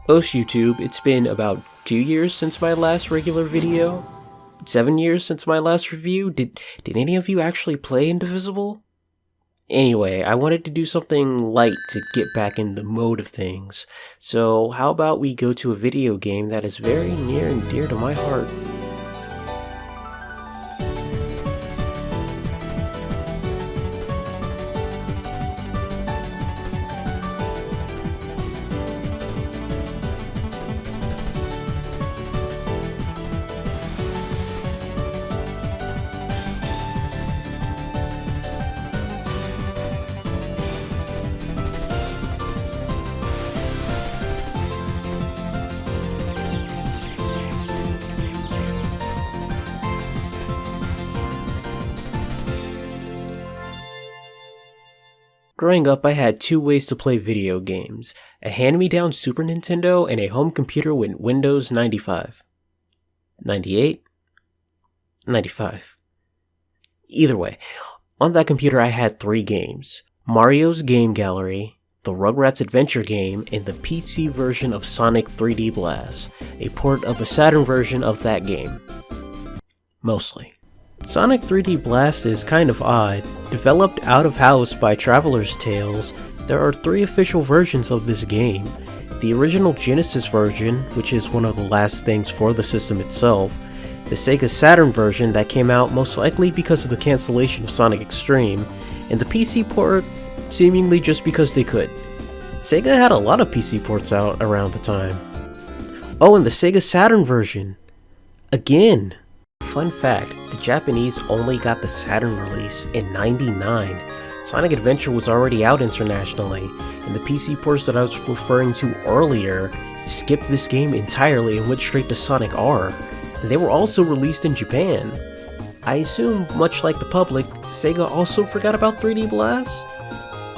Post YouTube, it's been about 2 years since my last regular video. 7 years since my last review. Did any of you actually play Indivisible? Anyway, I wanted to do something light to get back in the mode of things. So how about we go to a video game that is very near and dear to my heart. Growing up, I had two ways to play video games, a hand-me-down Super Nintendo and a home computer with Windows 95. 98? 95. Either way, on that computer I had 3 games: Mario's Game Gallery, the Rugrats Adventure game, and the PC version of Sonic 3D Blast, a port of the Saturn version of that game. Mostly. Sonic 3D Blast is kind of odd. Developed out of house by Traveler's Tales, there are 3 official versions of this game. The original Genesis version, which is one of the last things for the system itself, the Sega Saturn version that came out most likely because of the cancellation of Sonic Extreme, and the PC port seemingly just because they could. Sega had a lot of PC ports out around the time. Oh, and the Sega Saturn version. Again. Fun fact, the Japanese only got the Saturn release in '99. Sonic Adventure was already out internationally, and the PC ports that I was referring to earlier skipped this game entirely and went straight to Sonic R. They were also released in Japan. I assume, much like the public, Sega also forgot about 3D Blast?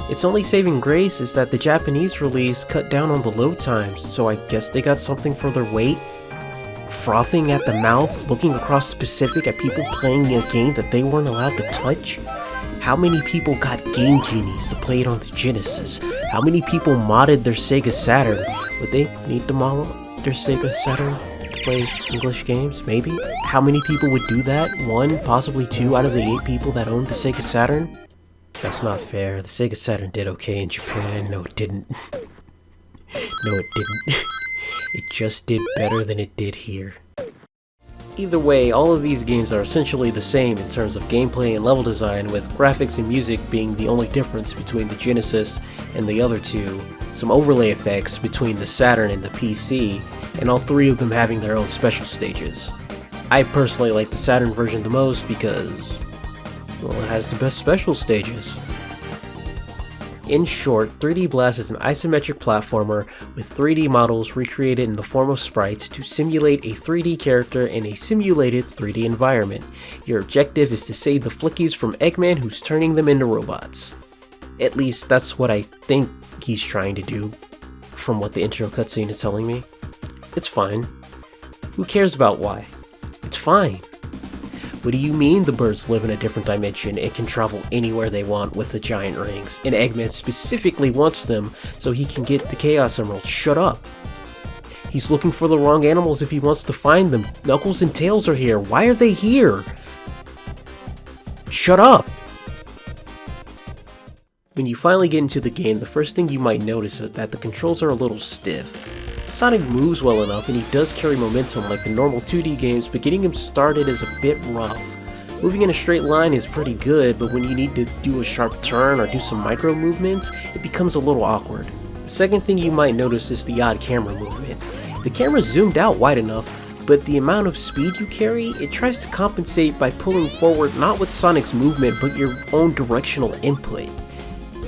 Its only saving grace is that the Japanese release cut down on the load times, so I guess they got something for their weight. Frothing at the mouth, looking across the Pacific at people playing a game that they weren't allowed to touch? How many people got Game Genies to play it on the Genesis? How many people modded their Sega Saturn? Would they need to mod their Sega Saturn to play English games? Maybe? How many people would do that? 1, possibly 2 out of the 8 people that owned the Sega Saturn? That's not fair. The Sega Saturn did okay in Japan. No, it didn't. No, it didn't. It just did better than it did here. Either way, all of these games are essentially the same in terms of gameplay and level design, with graphics and music being the only difference between the Genesis and the other two, some overlay effects between the Saturn and the PC, and all 3 of them having their own special stages. I personally like the Saturn version the most because, well, it has the best special stages. In short, 3D Blast is an isometric platformer with 3D models recreated in the form of sprites to simulate a 3D character in a simulated 3D environment. Your objective is to save the Flickies from Eggman, who's turning them into robots. At least that's what I think he's trying to do, from what the intro cutscene is telling me. It's fine. Who cares about why? It's fine. What do you mean the birds live in a different dimension and can travel anywhere they want with the giant rings, and Eggman specifically wants them so he can get the Chaos Emerald? Shut up. He's looking for the wrong animals if he wants to find them. Knuckles and Tails are here. Why are they here? Shut up. When you finally get into the game, the first thing you might notice is that the controls are a little stiff. Sonic moves well enough and he does carry momentum like the normal 2D games, but getting him started is a bit rough. Moving in a straight line is pretty good, but when you need to do a sharp turn or do some micro movements, it becomes a little awkward. The second thing you might notice is the odd camera movement. The camera's zoomed out wide enough, but the amount of speed you carry, it tries to compensate by pulling forward not with Sonic's movement, but your own directional input.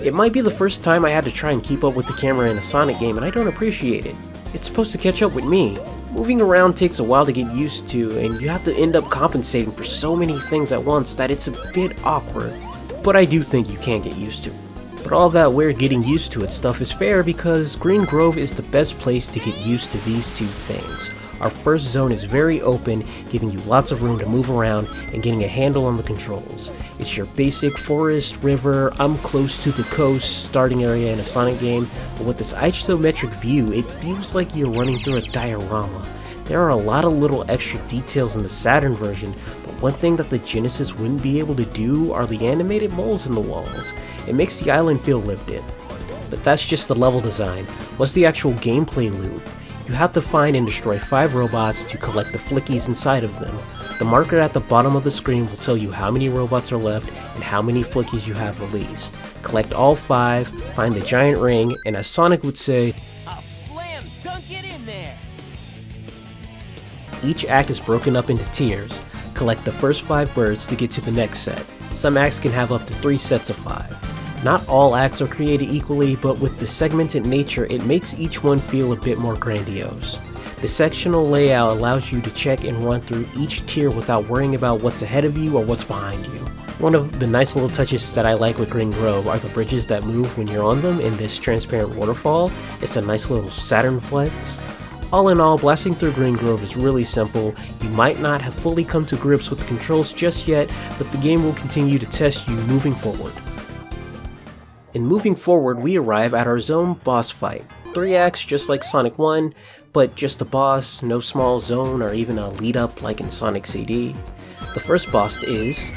It might be the first time I had to try and keep up with the camera in a Sonic game, and I don't appreciate it. It's supposed to catch up with me. Moving around takes a while to get used to, and you have to end up compensating for so many things at once that it's a bit awkward. But I do think you can get used to it. But all that we're getting used to it stuff is fair because Green Grove is the best place to get used to these 2 things. Our first zone is very open, giving you lots of room to move around and getting a handle on the controls. It's your basic forest, river, I'm close to the coast starting area in a Sonic game, but with this isometric view, it feels like you're running through a diorama. There are a lot of little extra details in the Saturn version, but one thing that the Genesis wouldn't be able to do are the animated moles in the walls. It makes the island feel lived in. But that's just the level design. What's the actual gameplay loop? You have to find and destroy 5 robots to collect the flickies inside of them. The marker at the bottom of the screen will tell you how many robots are left and how many flickies you have released. Collect all 5, find the giant ring, and as Sonic would say, I'll slam dunk it in there! Each act is broken up into tiers. Collect the first 5 birds to get to the next set. Some acts can have up to 3 sets of 5. Not all acts are created equally, but with the segmented nature, it makes each one feel a bit more grandiose. The sectional layout allows you to check and run through each tier without worrying about what's ahead of you or what's behind you. One of the nice little touches that I like with Green Grove are the bridges that move when you're on them in this transparent waterfall. It's a nice little Saturn flex. All in all, blasting through Green Grove is really simple. You might not have fully come to grips with the controls just yet, but the game will continue to test you moving forward. In moving forward, we arrive at our zone boss fight. 3 acts just like Sonic 1, but just a boss, no small zone or even a lead up like in Sonic CD. The first boss is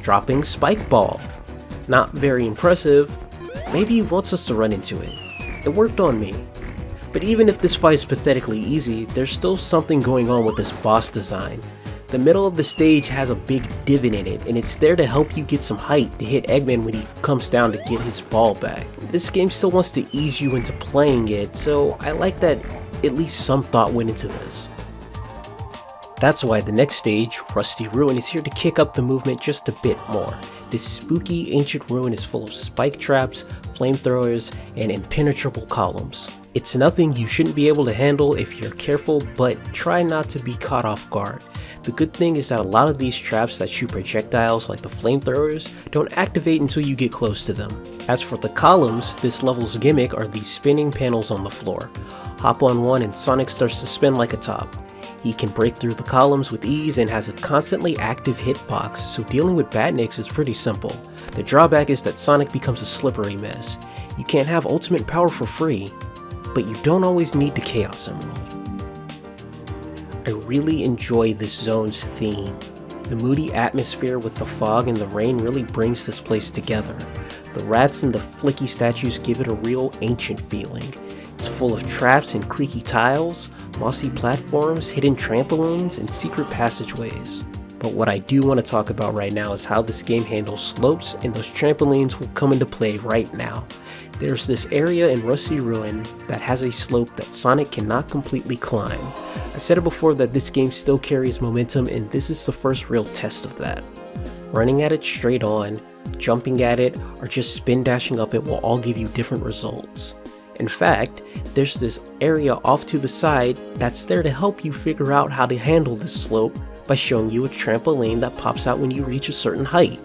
dropping Spike Ball. Not very impressive. Maybe he wants us to run into it. It worked on me. But even if this fight is pathetically easy, there's still something going on with this boss design. The middle of the stage has a big divot in it, and it's there to help you get some height to hit Eggman when he comes down to get his ball back. This game still wants to ease you into playing it, so I like that at least some thought went into this. That's why the next stage, Rusty Ruin, is here to kick up the movement just a bit more. This spooky ancient ruin is full of spike traps, flamethrowers, and impenetrable columns. It's nothing you shouldn't be able to handle if you're careful, but try not to be caught off guard. The good thing is that a lot of these traps that shoot projectiles like the flamethrowers don't activate until you get close to them. As for the columns, this level's gimmick are these spinning panels on the floor. Hop on one and Sonic starts to spin like a top. He can break through the columns with ease and has a constantly active hitbox, so dealing with badniks is pretty simple. The drawback is that Sonic becomes a slippery mess. You can't have ultimate power for free, but you don't always need the Chaos Emerald. I really enjoy this zone's theme. The moody atmosphere with the fog and the rain really brings this place together. The rats and the flicky statues give it a real ancient feeling. It's full of traps and creaky tiles, mossy platforms, hidden trampolines, and secret passageways. But what I do want to talk about right now is how this game handles slopes, and those trampolines will come into play right now. There's this area in Rusty Ruin that has a slope that Sonic cannot completely climb. I said it before that this game still carries momentum, and this is the first real test of that. Running at it straight on, jumping at it, or just spin dashing up it will all give you different results. In fact, there's this area off to the side that's there to help you figure out how to handle this slope by showing you a trampoline that pops out when you reach a certain height.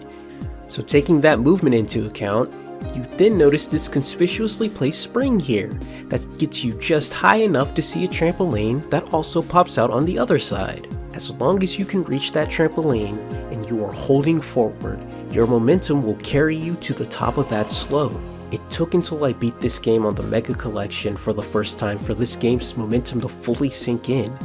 So taking that movement into account, you then notice this conspicuously placed spring here that gets you just high enough to see a trampoline that also pops out on the other side. As long as you can reach that trampoline and you are holding forward, your momentum will carry you to the top of that slope. It took until I beat this game on the Mega Collection for the first time for this game's momentum to fully sink in.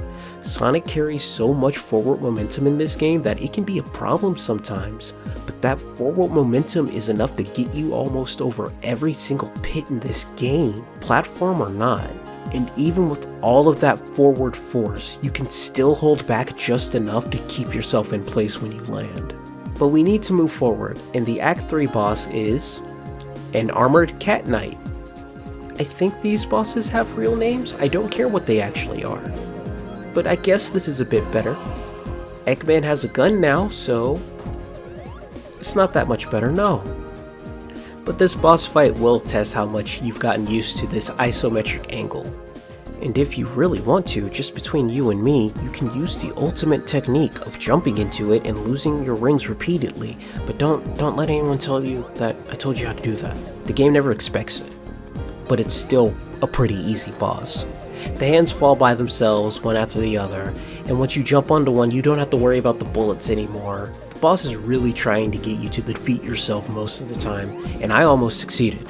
Sonic carries so much forward momentum in this game that it can be a problem sometimes, but that forward momentum is enough to get you almost over every single pit in this game, platform or not. And even with all of that forward force, you can still hold back just enough to keep yourself in place when you land. But we need to move forward, and the Act 3 boss is an Armored Cat Knight. I think these bosses have real names. I don't care what they actually are. But I guess this is a bit better. Eggman has a gun now, so it's not that much better, no. But this boss fight will test how much you've gotten used to this isometric angle. And if you really want to, just between you and me, you can use the ultimate technique of jumping into it and losing your rings repeatedly, but don't let anyone tell you that I told you how to do that. The game never expects it. but it's still a pretty easy boss. The hands fall by themselves, one after the other, and once you jump onto one, you don't have to worry about the bullets anymore. The boss is really trying to get you to defeat yourself most of the time, and I almost succeeded.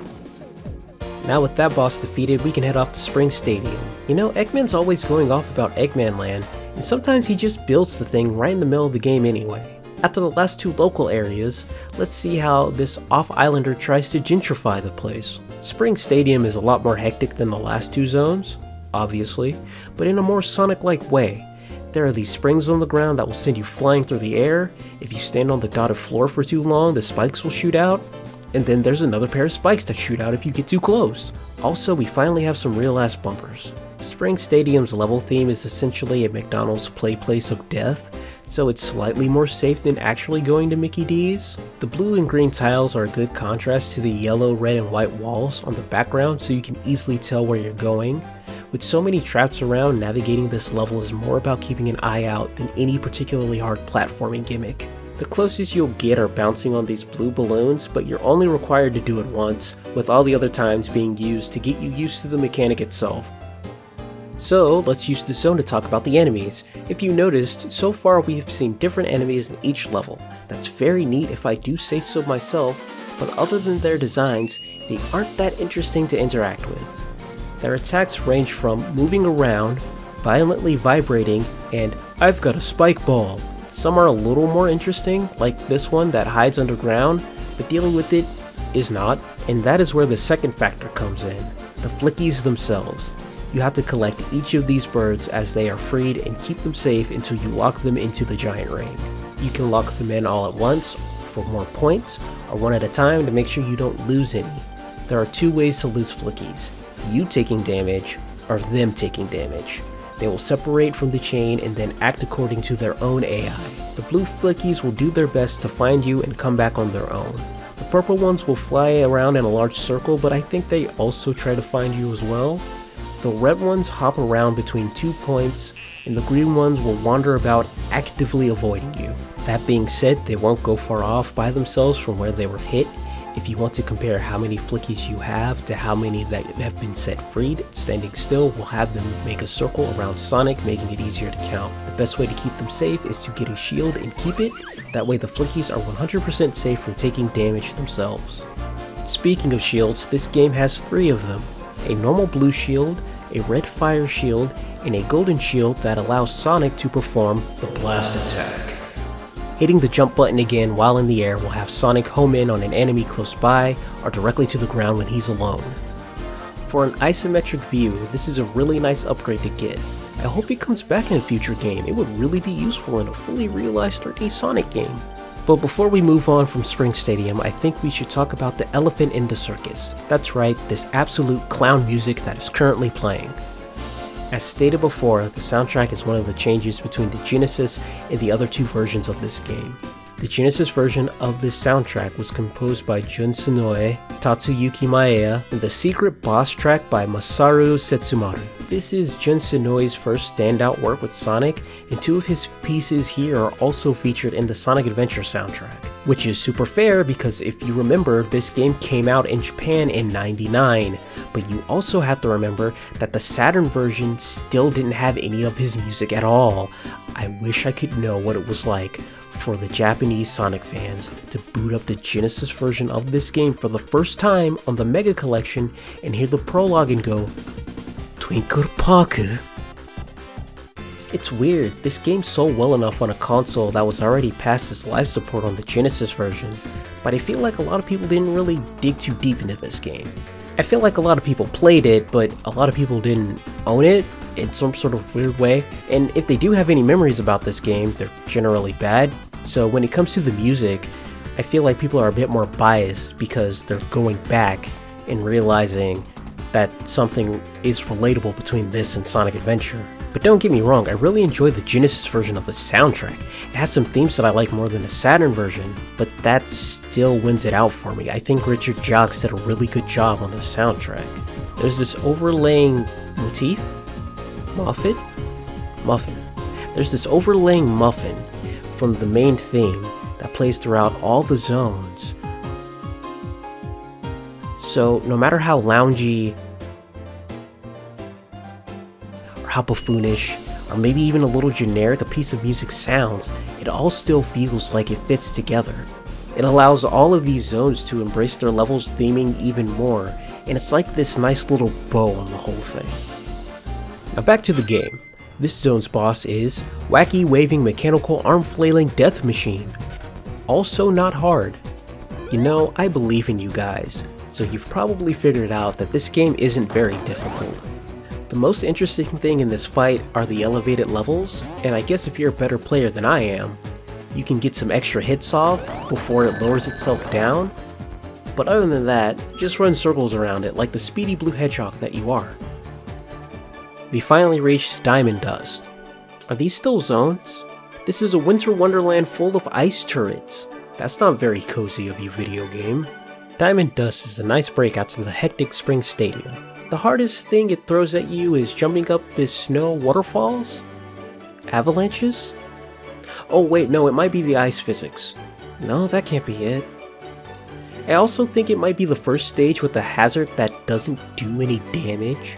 Now with that boss defeated, we can head off to Spring Stadium. You know, Eggman's always going off about Eggman Land, and sometimes he just builds the thing right in the middle of the game anyway. After the last two local areas, let's see how this off-islander tries to gentrify the place. Spring Stadium is a lot more hectic than the last two zones, obviously, but in a more Sonic-like way. There are these springs on the ground that will send you flying through the air. If you stand on the dotted floor for too long, the spikes will shoot out. And then there's another pair of spikes that shoot out if you get too close. Also, we finally have some real-ass bumpers. Spring Stadium's level theme is essentially a McDonald's play place of death, so it's slightly more safe than actually going to Mickey D's. The blue and green tiles are a good contrast to the yellow, red, and white walls on the background, so you can easily tell where you're going. With so many traps around, navigating this level is more about keeping an eye out than any particularly hard platforming gimmick. The closest you'll get are bouncing on these blue balloons, but you're only required to do it once, with all the other times being used to get you used to the mechanic itself. So let's use the zone to talk about the enemies. If you noticed, so far we have seen different enemies in each level. That's very neat if I do say so myself, but other than their designs, they aren't that interesting to interact with. Their attacks range from moving around, violently vibrating, and I've got a spike ball. Some are a little more interesting, like this one that hides underground, but dealing with it is not, and that is where the second factor comes in, the Flickies themselves. You have to collect each of these birds as they are freed and keep them safe until you lock them into the giant ring. You can lock them in all at once for more points, or one at a time to make sure you don't lose any. There are two ways to lose Flickies, you taking damage, or them taking damage. They will separate from the chain and then act according to their own AI. The blue Flickies will do their best to find you and come back on their own. The purple ones will fly around in a large circle, but I think they also try to find you as well. The red ones hop around between 2 points, and the green ones will wander about actively avoiding you. That being said, they won't go far off by themselves from where they were hit. If you want to compare how many Flickies you have to how many that have been set freed, standing still will have them make a circle around Sonic, making it easier to count. The best way to keep them safe is to get a shield and keep it. That way the Flickies are 100% safe from taking damage themselves. Speaking of shields, this game has 3 of them. A normal blue shield, a red fire shield, and a golden shield that allows Sonic to perform the blast attack. Hitting the jump button again while in the air will have Sonic home in on an enemy close by or directly to the ground when he's alone. For an isometric view, this is a really nice upgrade to get. I hope it comes back in a future game. It would really be useful in a fully realized 3D Sonic game. But before we move on from Spring Stadium, I think we should talk about the elephant in the circus. That's right, this absolute clown music that is currently playing. As stated before, the soundtrack is one of the changes between the Genesis and the other 2 versions of this game. The Genesis version of this soundtrack was composed by Jun Sonoe, Tatsuyuki Maeda, and the secret boss track by Masaru Setsumaru. This is Jun Sonoe's first standout work with Sonic, and 2 of his pieces here are also featured in the Sonic Adventure soundtrack. Which is super fair because if you remember, this game came out in Japan in '99, but you also have to remember that the Saturn version still didn't have any of his music at all. I wish I could know what it was like for the Japanese Sonic fans to boot up the Genesis version of this game for the first time on the Mega Collection and hear the prologue and go, Twinkle Parker. It's weird, this game sold well enough on a console that was already past its live support on the Genesis version, but I feel like a lot of people didn't really dig too deep into this game. I feel like a lot of people played it, but a lot of people didn't own it in some sort of weird way, and if they do have any memories about this game, they're generally bad. So when it comes to the music, I feel like people are a bit more biased because they're going back and realizing that something is relatable between this and Sonic Adventure. But don't get me wrong, I really enjoy the Genesis version of the soundtrack. It has some themes that I like more than the Saturn version, but that still wins it out for me. I think Richard Jacques did a really good job on the soundtrack. There's this overlaying motif? Muffin. There's this overlaying muffin from the main theme that plays throughout all the zones. So no matter how loungy or how buffoonish, or maybe even a little generic a piece of music sounds, it all still feels like it fits together. It allows all of these zones to embrace their level's theming even more, and it's like this nice little bow on the whole thing. Now back to the game. This zone's boss is Wacky Waving Mechanical Arm Flailing Death Machine. Also not hard. You know, I believe in you guys, so you've probably figured out that this game isn't very difficult. The most interesting thing in this fight are the elevated levels, and I guess if you're a better player than I am, you can get some extra hits off before it lowers itself down, but other than that, just run circles around it like the speedy blue hedgehog that you are. We finally reached Diamond Dust. Are these still zones? This is a winter wonderland full of ice turrets. That's not very cozy of you, video game. Diamond Dust is a nice break out to the hectic spring stadium. The hardest thing it throws at you is jumping up this snow waterfalls? Avalanches? Oh wait, no, it might be the ice physics. No, that can't be it. I also think it might be the first stage with a hazard that doesn't do any damage.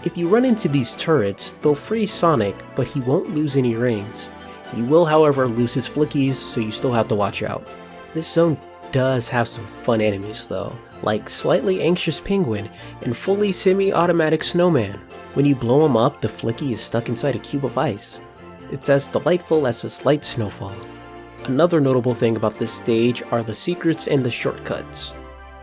If you run into these turrets, they'll freeze Sonic, but he won't lose any rings. He will, however, lose his flickies, so you still have to watch out. This zone does have some fun enemies though, like Slightly Anxious Penguin and Fully Semi-Automatic Snowman. When you blow him up, the flicky is stuck inside a cube of ice. It's as delightful as a slight snowfall. Another notable thing about this stage are the secrets and the shortcuts.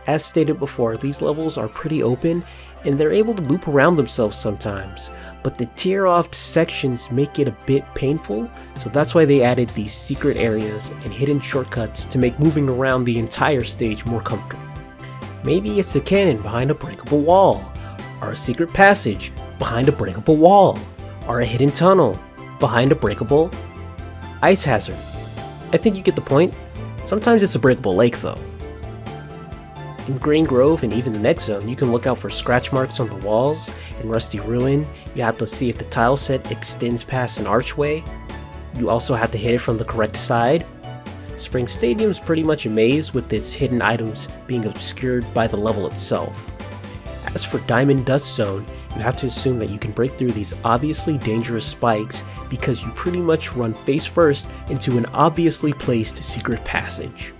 As stated before, these levels are pretty open and they're able to loop around themselves sometimes, but the tear-offed sections make it a bit painful, so that's why they added these secret areas and hidden shortcuts to make moving around the entire stage more comfortable. Maybe it's a cannon behind a breakable wall, or a secret passage behind a breakable wall, or a hidden tunnel behind a breakable ice hazard. I think you get the point. Sometimes it's a breakable lake though. In Green Grove and even the next zone, you can look out for scratch marks on the walls. In Rusty Ruin, you have to see if the tile set extends past an archway. You also have to hit it from the correct side. Spring Stadium's pretty much a maze with its hidden items being obscured by the level itself. As for Diamond Dust Zone, you have to assume that you can break through these obviously dangerous spikes because you pretty much run face first into an obviously placed secret passage.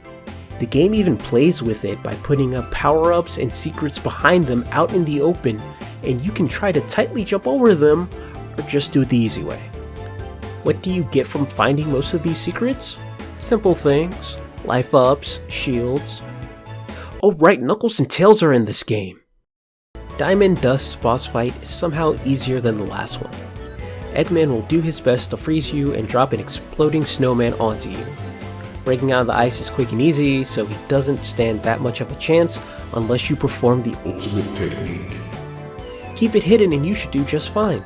The game even plays with it by putting up power-ups and secrets behind them out in the open, and you can try to tightly jump over them or just do it the easy way. What do you get from finding most of these secrets? Simple things. Life ups, shields. Oh right, Knuckles and Tails are in this game. Diamond Dust's boss fight is somehow easier than the last one. Eggman will do his best to freeze you and drop an exploding snowman onto you. Breaking out of the ice is quick and easy, so he doesn't stand that much of a chance unless you perform the ultimate technique. Keep it hidden and you should do just fine.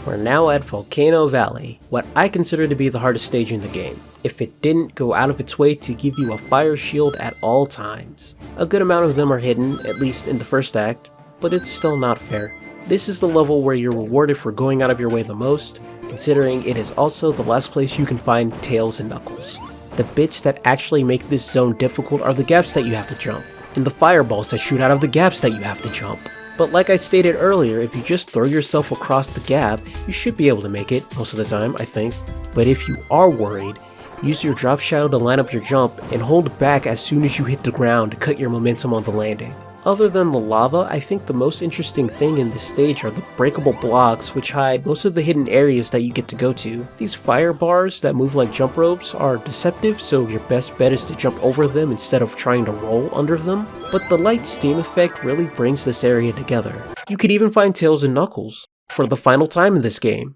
We're now at Volcano Valley, what I consider to be the hardest stage in the game, if it didn't go out of its way to give you a fire shield at all times. A good amount of them are hidden, at least in the first act, but it's still not fair. This is the level where you're rewarded for going out of your way the most, considering it is also the last place you can find Tails and Knuckles. The bits that actually make this zone difficult are the gaps that you have to jump, and the fireballs that shoot out of the gaps that you have to jump. But like I stated earlier, if you just throw yourself across the gap, you should be able to make it, most of the time, I think. But if you are worried, use your drop shadow to line up your jump, and hold back as soon as you hit the ground to cut your momentum on the landing. Other than the lava, I think the most interesting thing in this stage are the breakable blocks, which hide most of the hidden areas that you get to go to. These fire bars that move like jump ropes are deceptive, so your best bet is to jump over them instead of trying to roll under them. But the light steam effect really brings this area together. You could even find Tails and Knuckles for the final time in this game.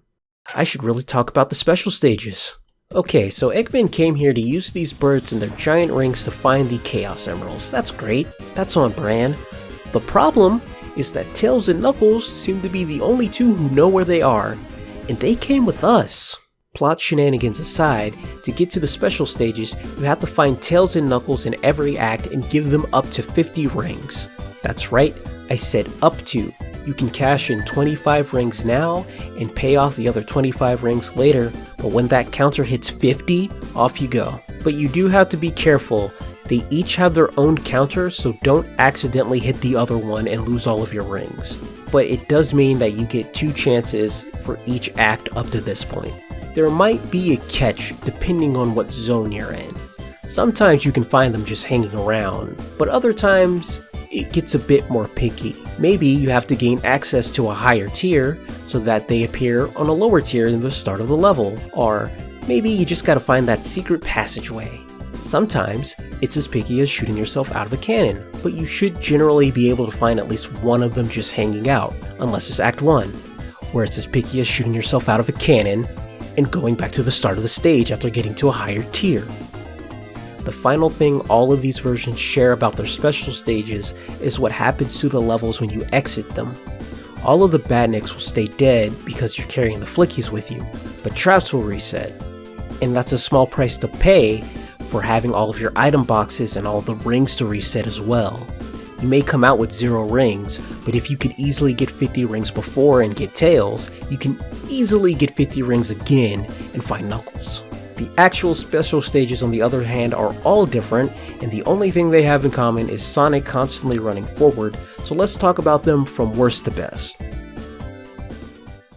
I should really talk about the special stages. Okay, so Eggman came here to use these birds and their giant rings to find the Chaos Emeralds. That's great. That's on brand. The problem is that Tails and Knuckles seem to be the only two who know where they are, and they came with us. Plot shenanigans aside, to get to the special stages, you have to find Tails and Knuckles in every act and give them up to 50 rings. That's right, I said up to. You can cash in 25 rings now and pay off the other 25 rings later, but when that counter hits 50, off you go. But you do have to be careful. They each have their own counter, so don't accidentally hit the other one and lose all of your rings. but it does mean that you get 2 chances for each act up to this point. There might be a catch depending on what zone you're in. Sometimes you can find them just hanging around, but other times it gets a bit more picky. Maybe you have to gain access to a higher tier so that they appear on a lower tier in the start of the level, or maybe you just gotta find that secret passageway. Sometimes it's as picky as shooting yourself out of a cannon, but you should generally be able to find at least one of them just hanging out, unless it's Act 1, where it's as picky as shooting yourself out of a cannon and going back to the start of the stage after getting to a higher tier. The final thing all of these versions share about their special stages is what happens to the levels when you exit them. All of the badniks will stay dead because you're carrying the flickies with you, but traps will reset, and that's a small price to pay for having all of your item boxes and all the rings to reset as well. You may come out with 0 rings, but if you could easily get 50 rings before and get tails, you can easily get 50 rings again and find Knuckles. The actual special stages, on the other hand, are all different, and the only thing they have in common is Sonic constantly running forward, so let's talk about them from worst to best.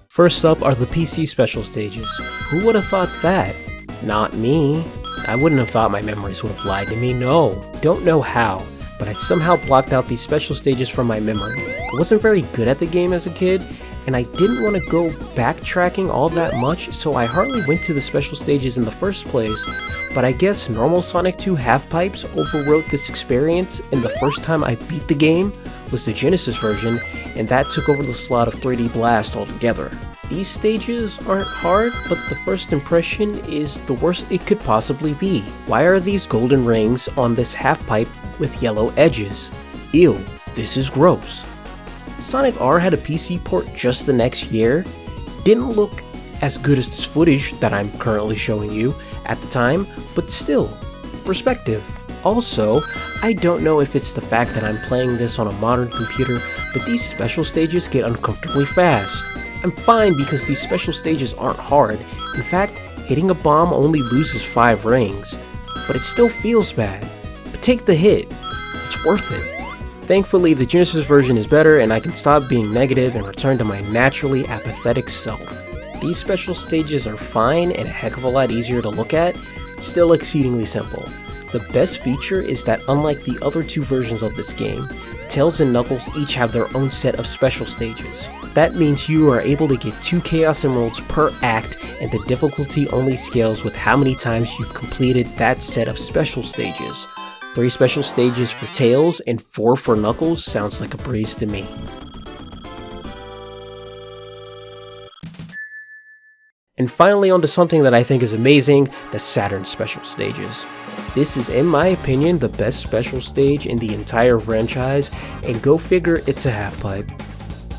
First up are the PC special stages. Who would have thought that? Not me. I wouldn't have thought my memories would have lied to me, no. Don't know how, but I somehow blocked out these special stages from my memory. I wasn't very good at the game as a kid, and I didn't want to go backtracking all that much, so I hardly went to the special stages in the first place, but I guess normal Sonic 2 half-pipes overwrote this experience, and the first time I beat the game was the Genesis version, and that took over the slot of 3D Blast altogether. These stages aren't hard, but the first impression is the worst it could possibly be. Why are these golden rings on this half-pipe with yellow edges? Ew, this is gross. Sonic R had a PC port just the next year. Didn't look as good as this footage that I'm currently showing you at the time, but still, perspective. Also, I don't know if it's the fact that I'm playing this on a modern computer, but these special stages get uncomfortably fast. I'm fine because these special stages aren't hard. In fact, hitting a bomb only loses 5 rings, but it still feels bad. But take the hit, it's worth it. Thankfully, the Genesis version is better and I can stop being negative and return to my naturally apathetic self. These special stages are fine and a heck of a lot easier to look at, still exceedingly simple. The best feature is that unlike the other 2 versions of this game, Tails and Knuckles each have their own set of special stages. That means you are able to get 2 Chaos Emeralds per act, and the difficulty only scales with how many times you've completed that set of special stages. 3 special stages for Tails and 4 for Knuckles sounds like a breeze to me. And finally, onto something that I think is amazing, the Saturn special stages. This is, in my opinion, the best special stage in the entire franchise, and go figure it's a half-pipe.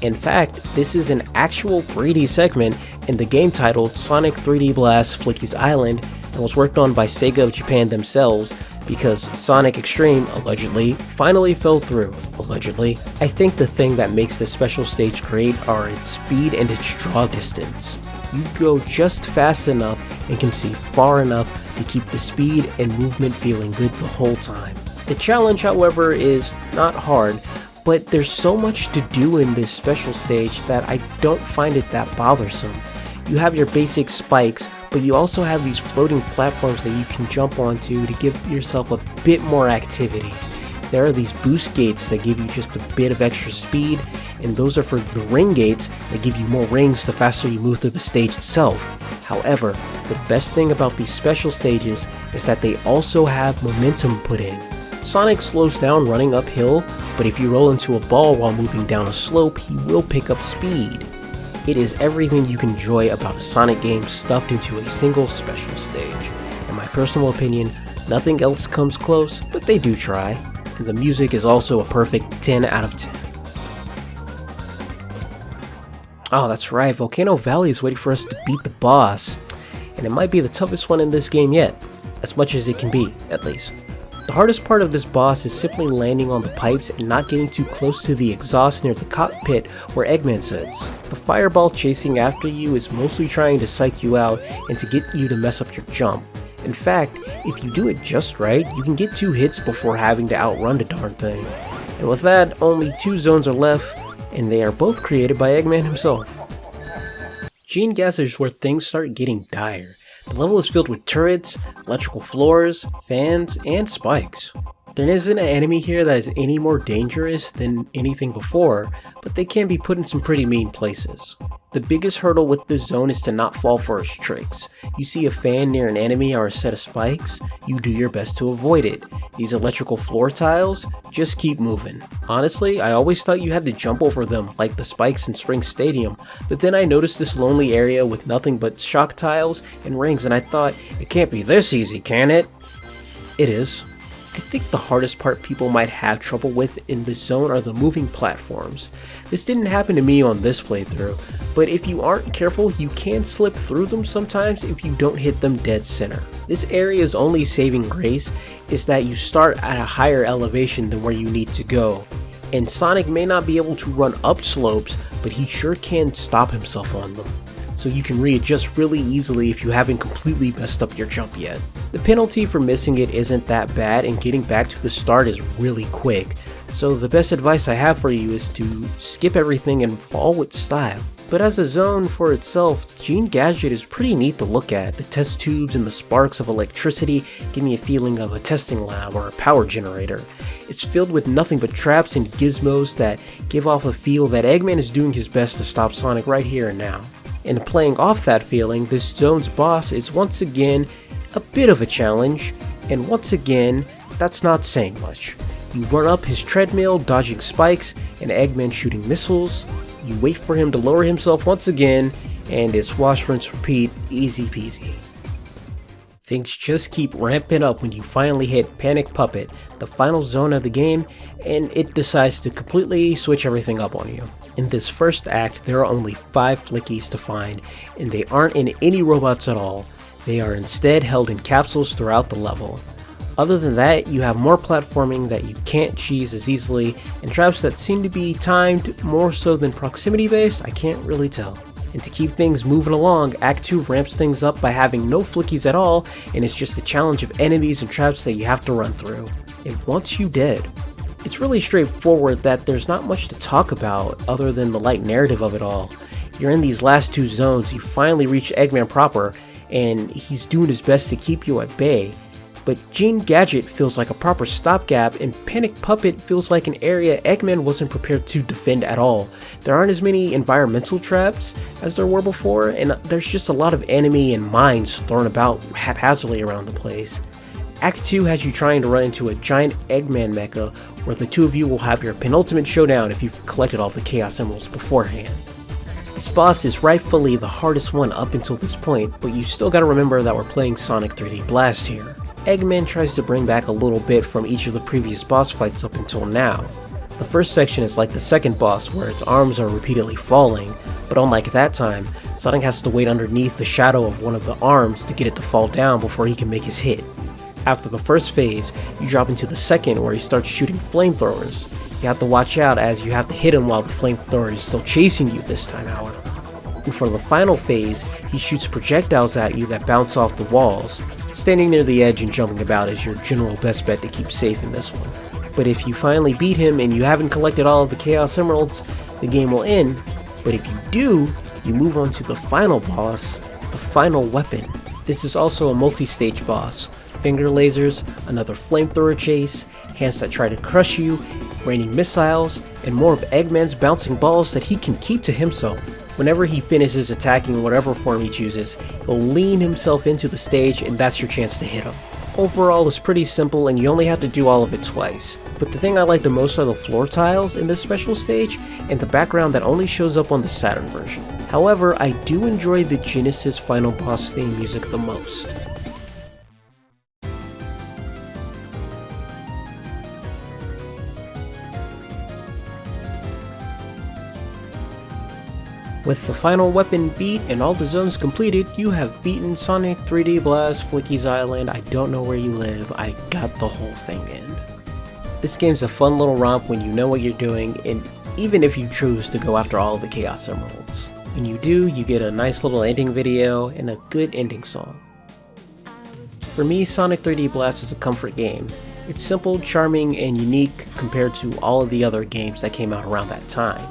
In fact, this is an actual 3D segment in the game titled Sonic 3D Blast Flickies Island, and was worked on by Sega of Japan themselves, because Sonic Extreme, allegedly, finally fell through. Allegedly. I think the thing that makes this special stage great are its speed and its draw distance. You go just fast enough and can see far enough to keep the speed and movement feeling good the whole time. The challenge, however, is not hard, but there's so much to do in this special stage that I don't find it that bothersome. You have your basic spikes, but you also have these floating platforms that you can jump onto to give yourself a bit more activity. There are these boost gates that give you just a bit of extra speed, and those are for the ring gates that give you more rings the faster you move through the stage itself. However, the best thing about these special stages is that they also have momentum put in. Sonic slows down running uphill, but if you roll into a ball while moving down a slope, he will pick up speed. It is everything you can enjoy about a Sonic game stuffed into a single special stage. In my personal opinion, nothing else comes close, but they do try. And the music is also a perfect 10 out of 10. Oh, that's right, Volcano Valley is waiting for us to beat the boss. And it might be the toughest one in this game yet, as much as it can be, at least. The hardest part of this boss is simply landing on the pipes and not getting too close to the exhaust near the cockpit where Eggman sits. The fireball chasing after you is mostly trying to psych you out and to get you to mess up your jump. In fact, if you do it just right, you can get 2 hits before having to outrun the darn thing. And with that, only 2 zones are left, and they are both created by Eggman himself. Gene Gas is where things start getting dire. The level is filled with turrets, electrical floors, fans, and spikes. There isn't an enemy here that is any more dangerous than anything before, but they can be put in some pretty mean places. The biggest hurdle with this zone is to not fall for his tricks. You see a fan near an enemy or a set of spikes, you do your best to avoid it. These electrical floor tiles, just keep moving. Honestly, I always thought you had to jump over them like the spikes in Spring Stadium, but then I noticed this lonely area with nothing but shock tiles and rings and I thought, it can't be this easy, can it? It is. I think the hardest part people might have trouble with in this zone are the moving platforms. This didn't happen to me on this playthrough, but if you aren't careful, you can slip through them sometimes if you don't hit them dead center. This area's only saving grace is that you start at a higher elevation than where you need to go, and Sonic may not be able to run up slopes, but he sure can stop himself on them. So you can readjust really easily if you haven't completely messed up your jump yet. The penalty for missing it isn't that bad and getting back to the start is really quick, so the best advice I have for you is to skip everything and fall with style. But as a zone for itself, Gene Gadget is pretty neat to look at. The test tubes and the sparks of electricity give me a feeling of a testing lab or a power generator. It's filled with nothing but traps and gizmos that give off a feel that Eggman is doing his best to stop Sonic right here and now. And playing off that feeling, this zone's boss is once again a bit of a challenge, and once again, that's not saying much. You run up his treadmill, dodging spikes, and Eggman shooting missiles. You wait for him to lower himself once again, and it's wash, rinse, repeat, easy peasy. Things just keep ramping up when you finally hit Panic Puppet, the final zone of the game, and it decides to completely switch everything up on you. In this first act, there are only 5 Flickies to find, and they aren't in any robots at all. They are instead held in capsules throughout the level. Other than that, you have more platforming that you can't cheese as easily, and traps that seem to be timed more so than proximity based, I can't really tell. And to keep things moving along, Act 2 ramps things up by having no Flickies at all, and it's just a challenge of enemies and traps that you have to run through. It wants you dead. It's really straightforward that there's not much to talk about other than the light narrative of it all. You're in these last 2 zones, you finally reach Eggman proper, and he's doing his best to keep you at bay. But Gene Gadget feels like a proper stopgap, and Panic Puppet feels like an area Eggman wasn't prepared to defend at all. There aren't as many environmental traps as there were before, and there's just a lot of enemy and mines thrown about haphazardly around the place. Act 2 has you trying to run into a giant Eggman mecha, where the two of you will have your penultimate showdown if you've collected all the Chaos Emeralds beforehand. This boss is rightfully the hardest one up until this point, but you still gotta remember that we're playing Sonic 3D Blast here. Eggman tries to bring back a little bit from each of the previous boss fights up until now. The first section is like the second boss, where its arms are repeatedly falling, but unlike that time, Sonic has to wait underneath the shadow of one of the arms to get it to fall down before he can make his hit. After the first phase, you drop into the second where he starts shooting flamethrowers. You have to watch out as you have to hit him while the flamethrower is still chasing you this time, however. And for the final phase, he shoots projectiles at you that bounce off the walls. Standing near the edge and jumping about is your general best bet to keep safe in this one. But if you finally beat him and you haven't collected all of the Chaos Emeralds, the game will end. But if you do, you move on to the final boss, the final weapon. This is also a multi-stage boss. Finger lasers, another flamethrower chase, hands that try to crush you, raining missiles, and more of Eggman's bouncing balls that he can keep to himself. Whenever he finishes attacking whatever form he chooses, he'll lean himself into the stage and that's your chance to hit him. Overall, it's pretty simple and you only have to do all of it twice. But the thing I like the most are the floor tiles in this special stage and the background that only shows up on the Saturn version. However, I do enjoy the Genesis final boss theme music the most. With the final weapon beat and all the zones completed, you have beaten Sonic 3D Blast Flickies Island. I don't know where you live, I got the whole thing in. This game's a fun little romp when you know what you're doing, and even if you choose to go after all of the Chaos Emeralds. When you do, you get a nice little ending video and a good ending song. For me, Sonic 3D Blast is a comfort game. It's simple, charming, and unique compared to all of the other games that came out around that time.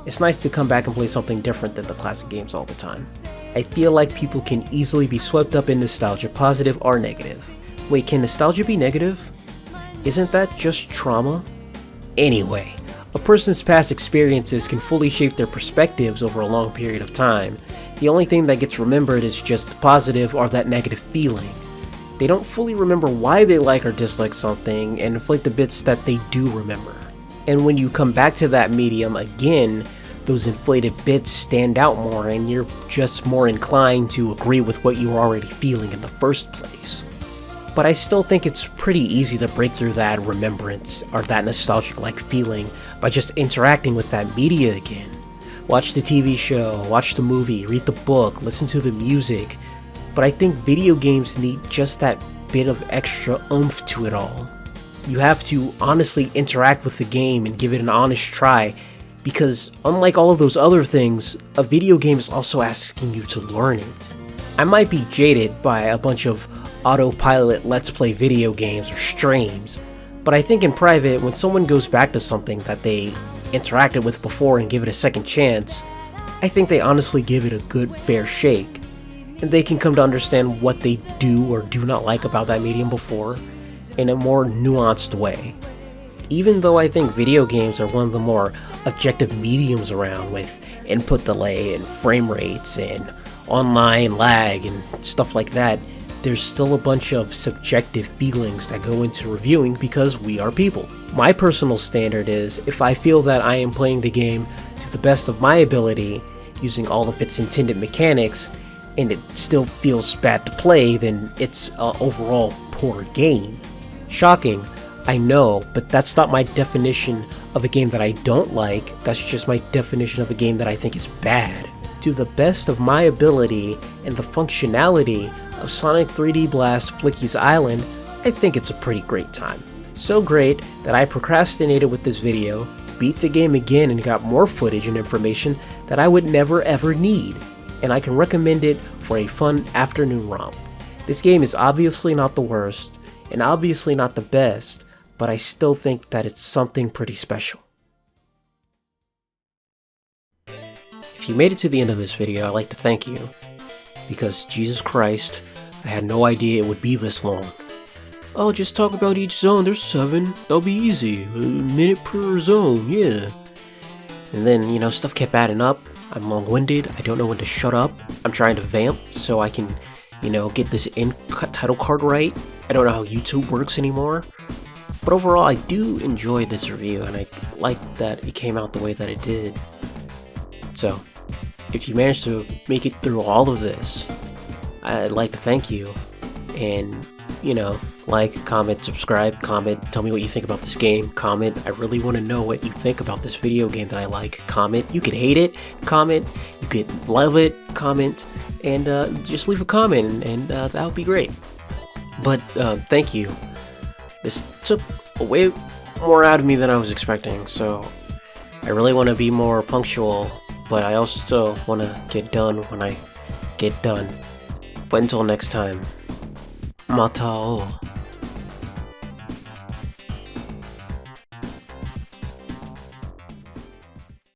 it's nice to come back and play something different than the classic games all the time. I feel like people can easily be swept up in nostalgia, positive or negative. Wait, can nostalgia be negative? Isn't that just trauma? Anyway, a person's past experiences can fully shape their perspectives over a long period of time. The only thing that gets remembered is just the positive or that negative feeling. They don't fully remember why they like or dislike something and inflate the bits that they do remember. And when you come back to that medium again, those inflated bits stand out more and you're just more inclined to agree with what you were already feeling in the first place. But I still think it's pretty easy to break through that remembrance or that nostalgic-like feeling by just interacting with that media again. Watch the TV show, watch the movie, read the book, listen to the music. But I think video games need just that bit of extra oomph to it all. You have to honestly interact with the game and give it an honest try, because unlike all of those other things, a video game is also asking you to learn it. I might be jaded by a bunch of autopilot let's play video games or streams, but I think in private, when someone goes back to something that they interacted with before and give it a second chance, I think they honestly give it a good fair shake, and they can come to understand what they do or do not like about that medium before in a more nuanced way. Even though I think video games are one of the more objective mediums around, with input delay and frame rates and online lag and stuff like that, there's still a bunch of subjective feelings that go into reviewing because we are people. My personal standard is, if I feel that I am playing the game to the best of my ability, using all of its intended mechanics, and it still feels bad to play, then it's an overall poor game. Shocking, I know, but that's not my definition of a game that I don't like, that's just my definition of a game that I think is bad. To the best of my ability and the functionality of Sonic 3D Blast Flickies Island, I think it's a pretty great time. So great that I procrastinated with this video, beat the game again and got more footage and information that I would never ever need, and I can recommend it for a fun afternoon romp. This game is obviously not the worst, and obviously not the best, but I still think that it's something pretty special. If you made it to the end of this video, I'd like to thank you, because Jesus Christ, I had no idea it would be this long. Oh, just talk about each zone, there's 7, that'll be easy, a minute per zone, yeah. And then, stuff kept adding up, I'm long-winded, I don't know when to shut up, I'm trying to vamp so I can, get this end title card right. I don't know how YouTube works anymore. But overall, I do enjoy this review, and I like that it came out the way that it did. So, if you managed to make it through all of this, I'd like to thank you. And, like, comment, subscribe, comment, tell me what you think about this game, comment. I really want to know what you think about this video game that I like. Comment. You could hate it, comment. You could love it, comment. And just leave a comment, and that would be great. But thank you. This took way more out of me than I was expecting, so I really want to be more punctual, but I also want to get done when I get done. But until next time, matao.